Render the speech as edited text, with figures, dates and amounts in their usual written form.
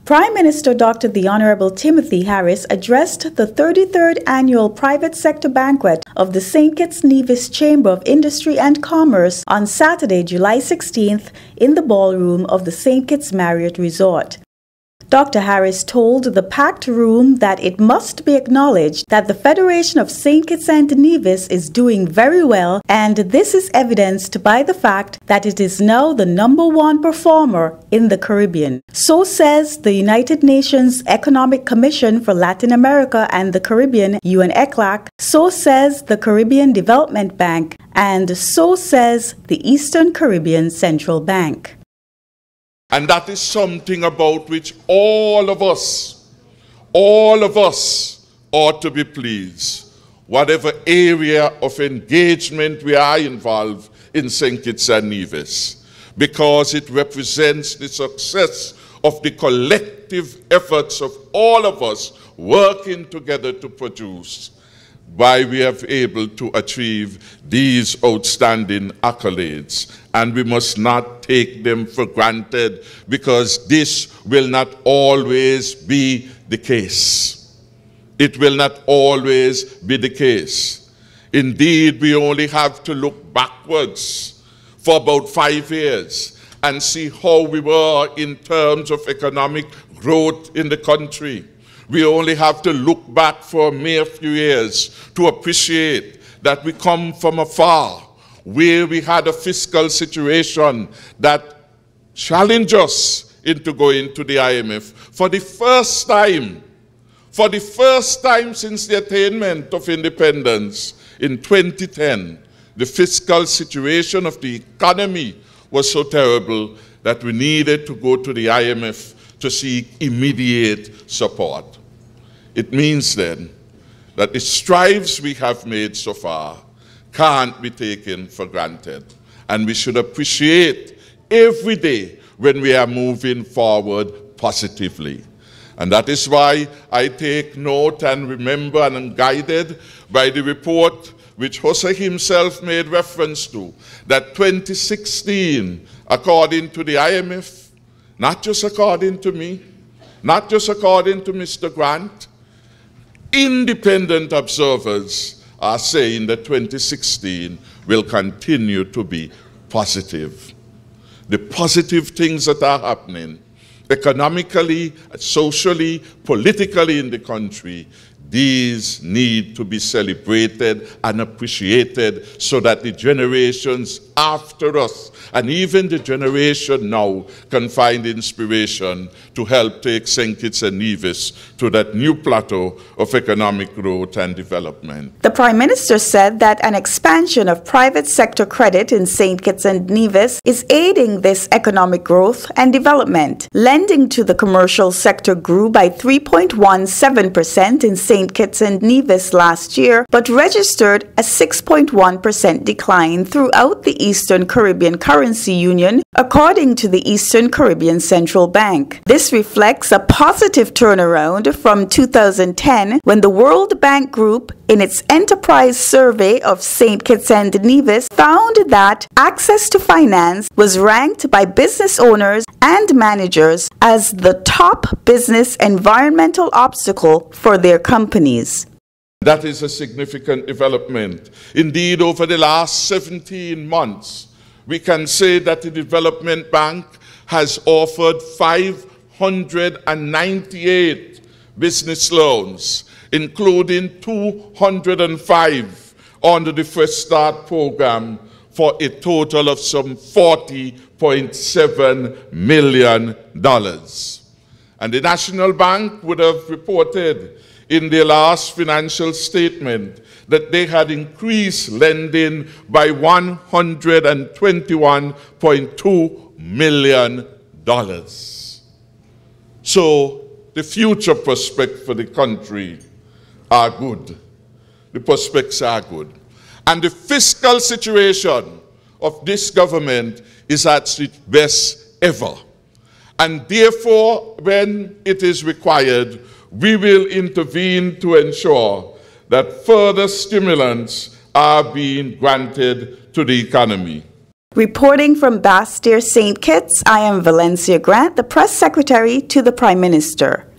Prime Minister Dr. the Honourable Timothy Harris addressed the 33rd Annual Private Sector Banquet of the St. Kitts Nevis Chamber of Industry and Commerce on Saturday, July 16th in the ballroom of the St. Kitts Marriott Resort. Dr. Harris told the packed room that it must be acknowledged that the Federation of St. Kitts and Nevis is doing very well, and this is evidenced by the fact that it is now the #1 performer in the Caribbean. So says the United Nations Economic Commission for Latin America and the Caribbean, UNECLAC, so says the Caribbean Development Bank, and so says the Eastern Caribbean Central Bank. And that is something about which all of us ought to be pleased, whatever area of engagement we are involved in St. Kitts and Nevis, because it represents the success of the collective efforts of all of us working together to produce why we have able to achieve these outstanding accolades. And we must not take them for granted, because this will not always be the case. It will not always be the case. Indeed, we only have to look backwards for about 5 years and see how we were in terms of economic growth in the country. We only have to look back for a mere few years to appreciate that we come from afar, where we had a fiscal situation that challenged us into going to the IMF. For the first time since the attainment of independence in 2010, the fiscal situation of the economy was so terrible that we needed to go to the IMF to seek immediate support. It means then that the strides we have made so far can't be taken for granted, and we should appreciate every day when we are moving forward positively. And that is why I take note and remember and am guided by the report which Jose himself made reference to, that 2016, according to the IMF, not just according to me, not just according to Mr. Grant, independent observers are saying that 2016 will continue to be positive. The positive things that are happening economically, socially, politically in the country, these need to be celebrated and appreciated so that the generations after us, and even the generation now, can find inspiration to help take St. Kitts and Nevis to that new plateau of economic growth and development. The Prime Minister said that an expansion of private sector credit in St. Kitts and Nevis is aiding this economic growth and development. Lending to the commercial sector grew by 3.17% in St. Kitts and Nevis last year, but registered a 6.1% decline throughout the Eastern Caribbean Currency Union, according to the Eastern Caribbean Central Bank. This reflects a positive turnaround from 2010, when the World Bank Group, in its enterprise survey of St. Kitts and Nevis, found that access to finance was ranked by business owners and managers as the top business environmental obstacle for their companies. That is a significant development. Indeed, over the last 17 months, we can say that the Development Bank has offered 598 business loans, including 205 under the Fresh Start program, for a total of some $40.7 million. And the National Bank would have reported in their last financial statement that they had increased lending by $121.2 million. So the future prospects for the country are good. The prospects are good. And the fiscal situation of this government is at its best ever. And therefore, when it is required, we will intervene to ensure that further stimulants are being granted to the economy. Reporting from Bastyr, St. Kitts, I am Valencia Grant, the Press Secretary to the Prime Minister.